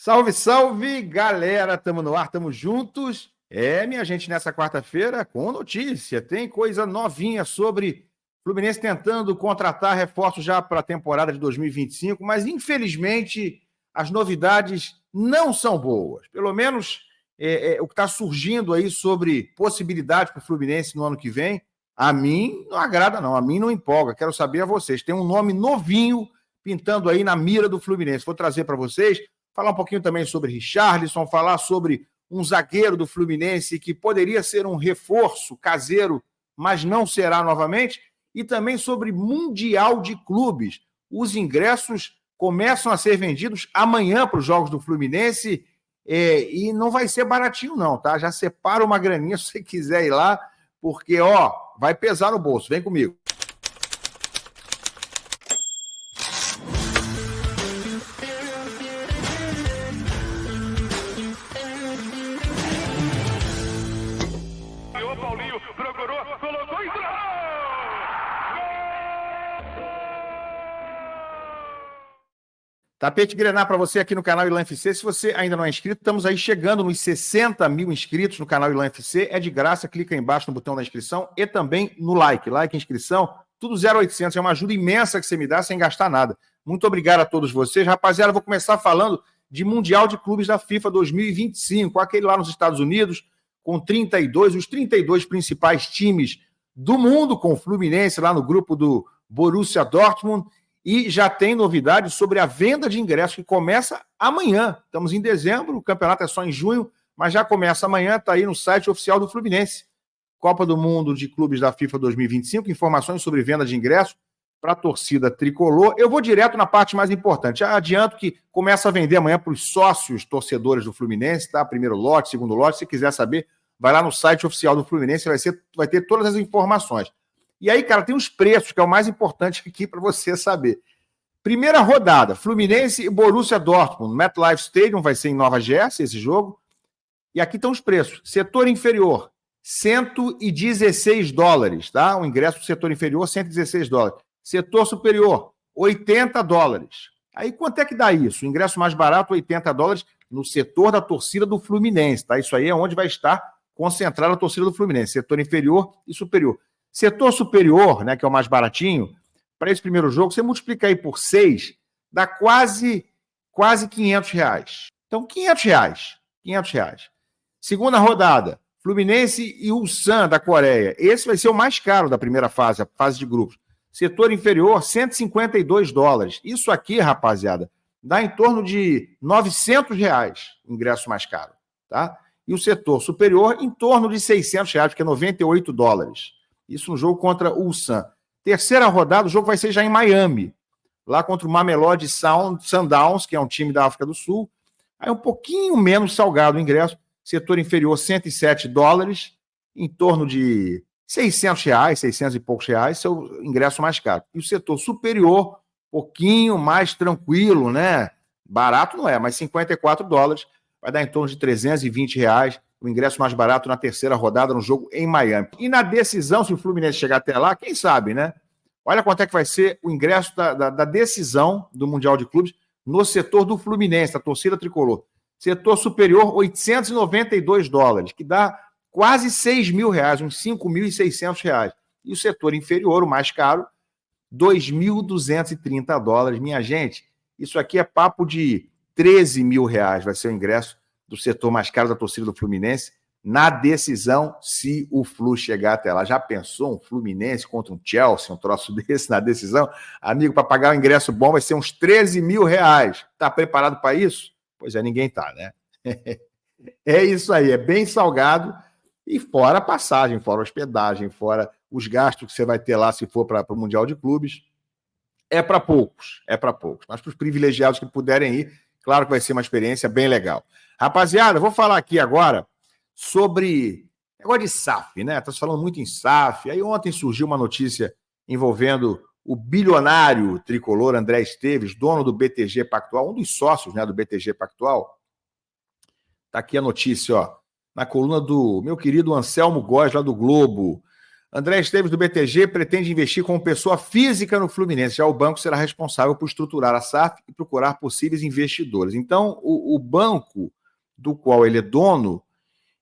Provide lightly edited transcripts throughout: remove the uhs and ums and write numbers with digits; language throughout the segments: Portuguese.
Salve, salve, galera! Tamo no ar, tamo juntos. Minha gente, nessa quarta-feira, com notícia, tem coisa novinha sobre Fluminense tentando contratar reforços já para a temporada de 2025, mas infelizmente as novidades não são boas. Pelo menos o que está surgindo aí sobre possibilidade para o Fluminense no ano que vem, a mim não agrada não, a mim não empolga. Quero saber a vocês. Tem um nome novinho pintando aí na mira do Fluminense. Vou trazer para vocês. Falar um pouquinho também sobre Richarlison, falar sobre um zagueiro do Fluminense que poderia ser um reforço caseiro, mas não será novamente, e também sobre Mundial de Clubes. Os ingressos começam a ser vendidos amanhã para os jogos do Fluminense e não vai ser baratinho não, tá? Já separa uma graninha se você quiser ir lá, porque, vai pesar no bolso. Vem comigo. Tapete Grená para você aqui no canal Ilan FC. Se você ainda não é inscrito, estamos aí chegando nos 60 mil inscritos no canal Ilan FC. É de graça, clica aí embaixo no botão da inscrição e também no like. Like, inscrição, tudo 0800. É uma ajuda imensa que você me dá sem gastar nada. Muito obrigado a todos vocês. Rapaziada, vou começar falando de Mundial de Clubes da FIFA 2025. Aquele lá nos Estados Unidos, com os 32 principais times do mundo, com o Fluminense lá no grupo do Borussia Dortmund. E já tem novidades sobre a venda de ingressos que começa amanhã. Estamos em dezembro, o campeonato é só em junho, mas já começa amanhã, está aí no site oficial do Fluminense. Copa do Mundo de Clubes da FIFA 2025, informações sobre venda de ingressos para a torcida tricolor. Eu vou direto na parte mais importante. Já adianto que começa a vender amanhã para os sócios torcedores do Fluminense, tá? Primeiro lote, segundo lote. Se quiser saber, vai lá no site oficial do Fluminense, vai ter todas as informações. E aí, cara, tem os preços, que é o mais importante aqui para você saber. Primeira rodada, Fluminense e Borussia Dortmund. MetLife Stadium vai ser em Nova Jersey esse jogo. E aqui estão os preços. Setor inferior, $116, tá? O ingresso do setor inferior, $116. Setor superior, $80. Aí quanto é que dá isso? O ingresso mais barato, $80 no setor da torcida do Fluminense, tá? Isso aí é onde vai estar concentrada a torcida do Fluminense. Setor inferior e superior. Setor superior, né, que é o mais baratinho, para esse primeiro jogo, você multiplica aí por 6, dá quase R$500. Então, R$500. Segunda rodada, Fluminense e Ulsan da Coreia. Esse vai ser o mais caro da primeira fase, a fase de grupos. Setor inferior, $152. Isso aqui, rapaziada, dá em torno de R$900, o ingresso mais caro, tá? E o setor superior, em torno de R$600, que é $98. Isso no jogo contra o Ulsan. Terceira rodada, o jogo vai ser já em Miami, lá contra o Mamelodi Sundowns, que é um time da África do Sul. Aí um pouquinho menos salgado o ingresso. Setor inferior, $107, em torno de R$600, 600 e poucos reais, seu ingresso mais caro. E o setor superior, pouquinho mais tranquilo, né? Barato não é, mas $54, vai dar em torno de R$320, o ingresso mais barato na terceira rodada no jogo em Miami. E na decisão, se o Fluminense chegar até lá, quem sabe, né? Olha quanto é que vai ser o ingresso da decisão do Mundial de Clubes no setor do Fluminense, da torcida tricolor. Setor superior, $892, que dá quase R$6 mil, uns R$5.600. E o setor inferior, o mais caro, $2.230. Minha gente, isso aqui é papo de R$13 mil, vai ser o ingresso do setor mais caro da torcida do Fluminense na decisão, se o Flu chegar até lá. Já pensou um Fluminense contra um Chelsea, um troço desse na decisão? Amigo, para pagar um ingresso bom vai ser uns R$13 mil. Tá preparado para isso? Pois é, ninguém tá, né? É isso aí, é bem salgado. E fora a passagem, fora a hospedagem, fora os gastos que você vai ter lá se for para o Mundial de Clubes. É para poucos. Mas para os privilegiados que puderem ir, claro que vai ser uma experiência bem legal. Rapaziada, vou falar aqui agora sobre negócio de SAF, né? Tá se falando muito em SAF. Aí ontem surgiu uma notícia envolvendo o bilionário tricolor André Esteves, dono do BTG Pactual, um dos sócios, né, do BTG Pactual. Tá aqui a notícia, ó, na coluna do meu querido Anselmo Góes, lá do Globo. André Esteves, do BTG, pretende investir como pessoa física no Fluminense. Já o banco será responsável por estruturar a SAF e procurar possíveis investidores. Então, o banco do qual ele é dono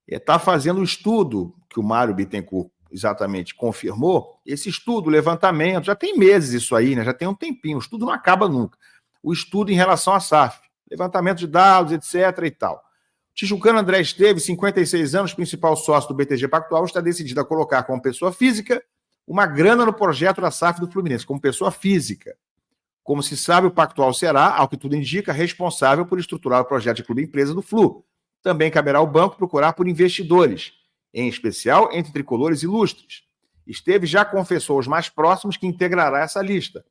está fazendo um estudo que o Mário Bittencourt exatamente confirmou. Esse estudo, levantamento, já tem meses isso aí, né? Já tem um tempinho. O estudo não acaba nunca. O estudo em relação à SAF, levantamento de dados, etc. e tal. Tijucano André Esteves, 56 anos, principal sócio do BTG Pactual, está decidido a colocar como pessoa física uma grana no projeto da SAF do Fluminense, como pessoa física. Como se sabe, o Pactual será, ao que tudo indica, responsável por estruturar o projeto de clube-empresa do Flu. Também caberá ao banco procurar por investidores, em especial entre tricolores ilustres. Esteves já confessou aos mais próximos que integrará essa lista.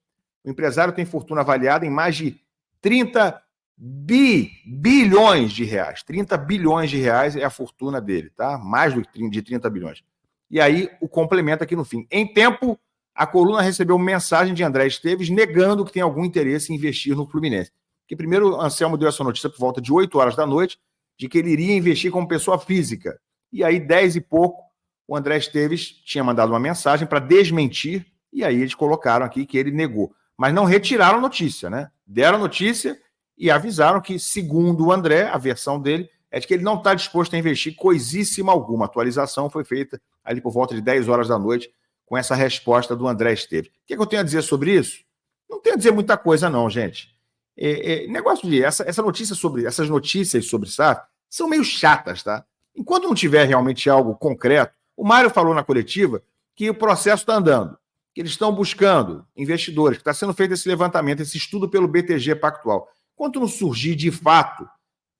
O empresário tem fortuna avaliada em mais de 30 bilhões de reais. 30 bilhões de reais é a fortuna dele, tá? Mais de 30 bilhões. E aí, o complemento aqui no fim. Em tempo, a coluna recebeu mensagem de André Esteves negando que tem algum interesse em investir no Fluminense. Porque primeiro, o Anselmo deu essa notícia por volta de 8 horas da noite, de que ele iria investir como pessoa física. E aí, 10 e pouco, o André Esteves tinha mandado uma mensagem para desmentir, e aí eles colocaram aqui que ele negou. Mas não retiraram a notícia, né? Deram a notícia e avisaram que, segundo o André, a versão dele é de que ele não está disposto a investir coisíssima alguma. A atualização foi feita ali por volta de 10 horas da noite, com essa resposta do André Esteves. O que eu tenho a dizer sobre isso? Não tenho a dizer muita coisa, não, gente. Negócio de essas notícias sobre SAF são meio chatas, tá? Enquanto não tiver realmente algo concreto, o Mário falou na coletiva que o processo está andando, que eles estão buscando investidores, que está sendo feito esse levantamento, esse estudo pelo BTG Pactual. Enquanto não surgir de fato,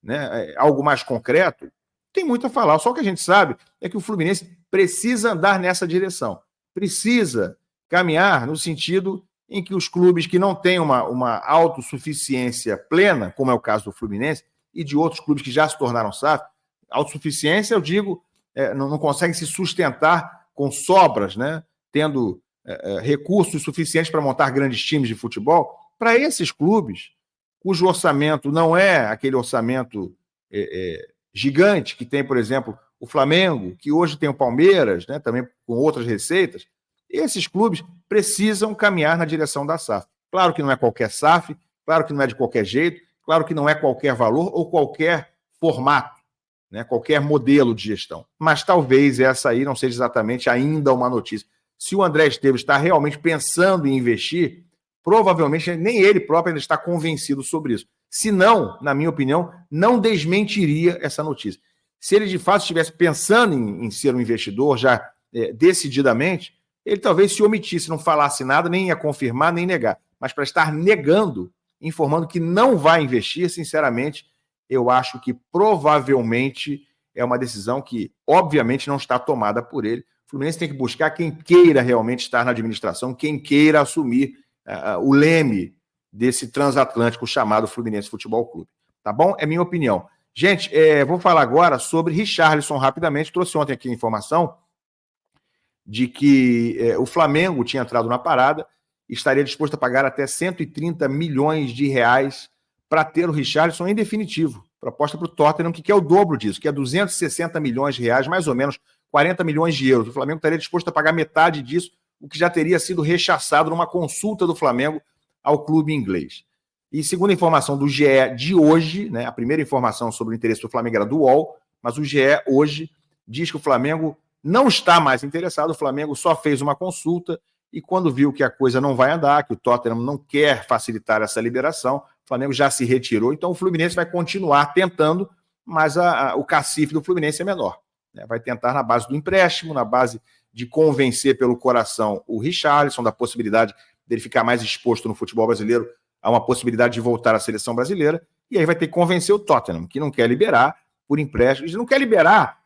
né, algo mais concreto, tem muito a falar. Só o que a gente sabe é que o Fluminense precisa andar nessa direção. Precisa caminhar no sentido em que os clubes que não têm uma autossuficiência plena, como é o caso do Fluminense, e de outros clubes que já se tornaram SAF, autossuficiência, eu digo, não conseguem se sustentar com sobras, né, tendo recursos suficientes para montar grandes times de futebol. Para esses clubes, cujo orçamento não é aquele orçamento gigante que tem, por exemplo, o Flamengo, que hoje tem o Palmeiras, né, também com outras receitas, esses clubes precisam caminhar na direção da SAF. Claro que não é qualquer SAF, claro que não é de qualquer jeito, claro que não é qualquer valor ou qualquer formato, né, qualquer modelo de gestão. Mas talvez essa aí não seja exatamente ainda uma notícia. Se o André Esteves está realmente pensando em investir, provavelmente nem ele próprio ainda está convencido sobre isso. Se não, na minha opinião, não desmentiria essa notícia. Se ele de fato estivesse pensando em ser um investidor já decididamente, ele talvez se omitisse, não falasse nada, nem ia confirmar, nem negar. Mas para estar negando, informando que não vai investir, sinceramente, eu acho que provavelmente é uma decisão que, obviamente, não está tomada por ele. O Fluminense tem que buscar quem queira realmente estar na administração, quem queira assumir o leme desse transatlântico chamado Fluminense Futebol Clube. Tá bom? É minha opinião. Gente, vou falar agora sobre Richarlison rapidamente. Trouxe ontem aqui a informação de que o Flamengo tinha entrado na parada e estaria disposto a pagar até 130 milhões de reais para ter o Richarlison em definitivo. Proposta para o Tottenham, que quer o dobro disso, que é 260 milhões de reais, mais ou menos 40 milhões de euros. O Flamengo estaria disposto a pagar metade disso, o que já teria sido rechaçado numa consulta do Flamengo ao clube inglês. E segundo a informação do GE de hoje, né, a primeira informação sobre o interesse do Flamengo era do UOL, mas o GE hoje diz que o Flamengo não está mais interessado, o Flamengo só fez uma consulta e quando viu que a coisa não vai andar, que o Tottenham não quer facilitar essa liberação, o Flamengo já se retirou, então o Fluminense vai continuar tentando, mas o cacife do Fluminense é menor. Né? Vai tentar na base do empréstimo, na base de convencer pelo coração o Richarlison, da possibilidade dele ficar mais exposto no futebol brasileiro, a uma possibilidade de voltar à seleção brasileira, e aí vai ter que convencer o Tottenham, que não quer liberar por empréstimo, não quer liberar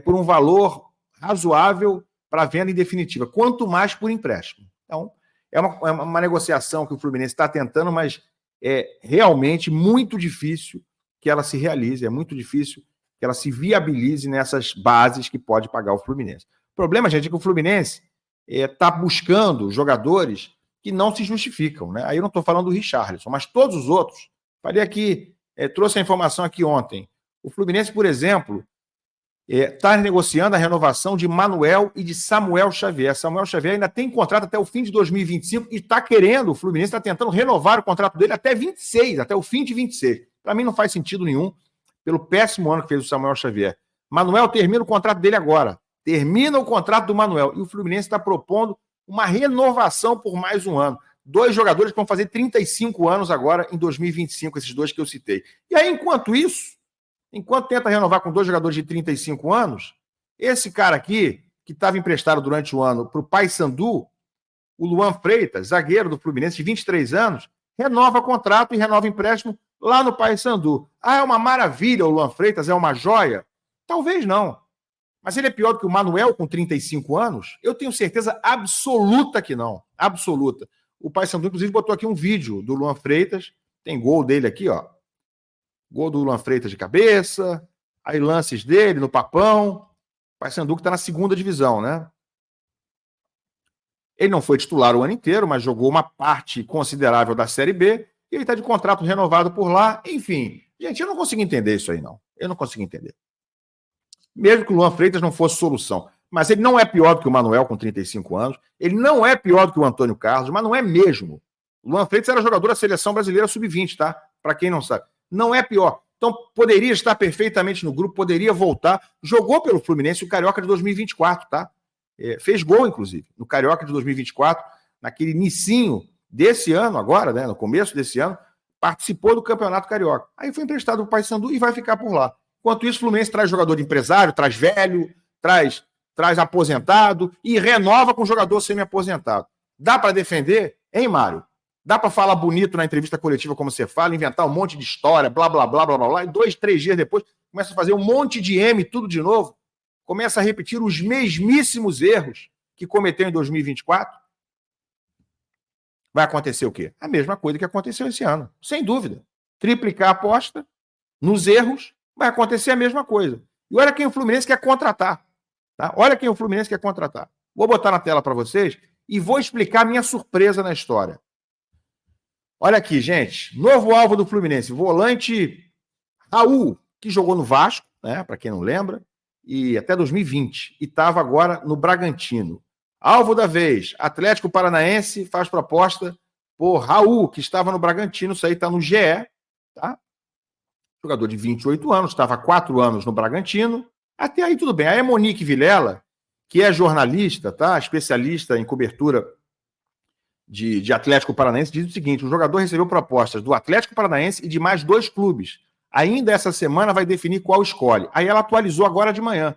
por um valor razoável para venda em definitiva, quanto mais por empréstimo. Então, é uma negociação que o Fluminense está tentando, mas é realmente muito difícil que ela se realize, é muito difícil que ela se viabilize nessas bases que pode pagar o Fluminense. O problema, gente, é que o Fluminense está buscando jogadores que não se justificam, né? Aí eu não estou falando do Richarlison, mas todos os outros. Falei aqui, trouxe a informação aqui ontem. O Fluminense, por exemplo, está negociando a renovação de Manuel e de Samuel Xavier. Samuel Xavier ainda tem contrato até o fim de 2025 e está querendo, o Fluminense está tentando renovar o contrato dele até 26, até o fim de 26. Para mim não faz sentido nenhum, pelo péssimo ano que fez o Samuel Xavier. Manuel termina o contrato dele agora. Termina o contrato do Manuel. E o Fluminense está propondo uma renovação por mais um ano. 2 jogadores que vão fazer 35 anos agora em 2025, esses 2 que eu citei. E aí, enquanto tenta renovar com 2 jogadores de 35 anos, esse cara aqui, que estava emprestado durante o ano para o Paysandu, o Luan Freitas, zagueiro do Fluminense, de 23 anos, renova contrato e renova empréstimo lá no Paysandu. Ah, é uma maravilha o Luan Freitas, é uma joia? Talvez não. Mas ele é pior do que o Manuel com 35 anos? Eu tenho certeza absoluta que não. Absoluta. O Paysandu, inclusive, botou aqui um vídeo do Luan Freitas. Tem gol dele aqui, ó. Gol do Luan Freitas de cabeça, aí lances dele no Papão. Paysandu que está na 2ª divisão, né? Ele não foi titular o ano inteiro, mas jogou uma parte considerável da Série B e ele está de contrato renovado por lá. Enfim, gente, eu não consigo entender isso aí, não. Eu não consigo entender. Mesmo que o Luan Freitas não fosse solução. Mas ele não é pior do que o Manuel com 35 anos, ele não é pior do que o Antônio Carlos, mas não é mesmo. O Luan Freitas era jogador da Seleção Brasileira Sub-20, tá? Para quem não sabe. Não é pior. Então, poderia estar perfeitamente no grupo, poderia voltar. Jogou pelo Fluminense o Carioca de 2024, tá? Fez gol, inclusive, no Carioca de 2024, naquele inicinho desse ano agora, né? No começo desse ano, participou do Campeonato Carioca. Aí foi emprestado para o Paysandu e vai ficar por lá. Enquanto isso, o Fluminense traz jogador de empresário, traz velho, traz aposentado e renova com jogador semi-aposentado. Dá para defender, hein, Mário? Dá para falar bonito na entrevista coletiva como você fala, inventar um monte de história, blá, blá, blá, blá, blá, blá, e 2, 3 dias depois começa a fazer um monte de M, tudo de novo, começa a repetir os mesmíssimos erros que cometeu em 2024. Vai acontecer o quê? A mesma coisa que aconteceu esse ano, sem dúvida. Triplicar a aposta nos erros, vai acontecer a mesma coisa. E olha quem o Fluminense quer contratar. Tá? Olha quem o Fluminense quer contratar. Vou botar na tela para vocês e vou explicar a minha surpresa na história. Olha aqui, gente. Novo alvo do Fluminense. Volante Raul, que jogou no Vasco, né? Para quem não lembra, e até 2020. E estava agora no Bragantino. Alvo da vez. Atlético Paranaense faz proposta por Raul, que estava no Bragantino. Isso aí está no GE. Tá? Jogador de 28 anos. Estava há 4 anos no Bragantino. Até aí tudo bem. Aí a Monique Vilela, que é jornalista, tá? Especialista em cobertura de Atlético Paranaense, diz o seguinte: o jogador recebeu propostas do Atlético Paranaense e de mais 2 clubes. Ainda essa semana vai definir qual escolhe. Aí ela atualizou agora de manhã.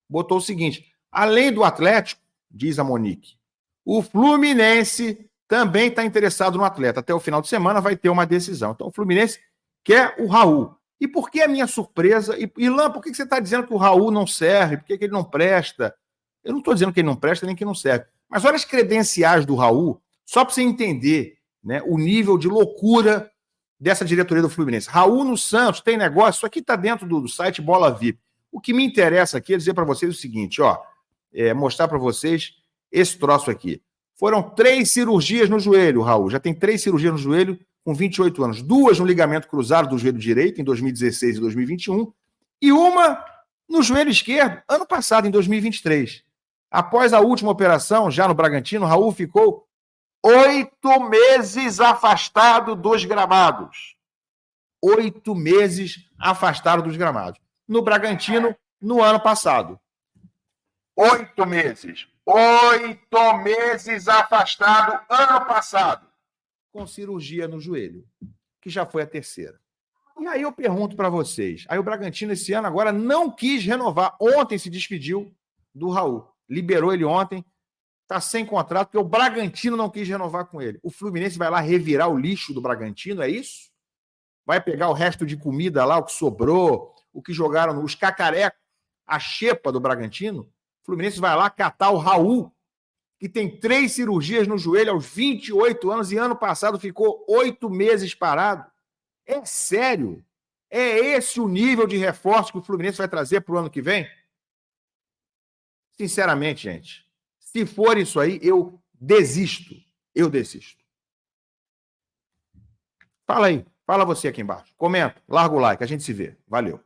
Botou o seguinte: além do Atlético, diz a Monique, o Fluminense também está interessado no atleta. Até o final de semana vai ter uma decisão. Então o Fluminense quer o Raul. E por que a minha surpresa? E Lã, por que você está dizendo que o Raul não serve? Por que ele não presta? Eu não estou dizendo que ele não presta nem que não serve. Mas olha as credenciais do Raul, só para você entender, né, o nível de loucura dessa diretoria do Fluminense. Raul no Santos tem negócio, isso aqui está dentro do site Bola VIP. O que me interessa aqui é dizer para vocês o seguinte, ó, mostrar para vocês esse troço aqui. Foram 3 cirurgias no joelho, Raul. Já tem 3 cirurgias no joelho com 28 anos. 2 no ligamento cruzado do joelho direito, em 2016 e 2021, e uma no joelho esquerdo, ano passado, em 2023. Após a última operação, já no Bragantino, Raul ficou 8 meses afastado dos gramados. 8 meses afastado dos gramados. No Bragantino, no ano passado. 8 meses. 8 meses afastado ano passado. Com cirurgia no joelho, que já foi a 3ª. E aí eu pergunto para vocês, aí o Bragantino esse ano agora não quis renovar. Ontem se despediu do Raul. Liberou ele ontem. Está sem contrato, porque o Bragantino não quis renovar com ele. O Fluminense vai lá revirar o lixo do Bragantino, é isso? Vai pegar o resto de comida lá, o que sobrou, o que jogaram, os cacarecos, a xepa do Bragantino. O Fluminense vai lá catar o Raul, que tem 3 cirurgias no joelho aos 28 anos e ano passado ficou 8 meses parado. É sério? É esse o nível de reforço que o Fluminense vai trazer para o ano que vem? Sinceramente, gente, se for isso aí, eu desisto. Eu desisto. Fala aí. Fala você aqui embaixo. Comenta. Larga o like. A gente se vê. Valeu.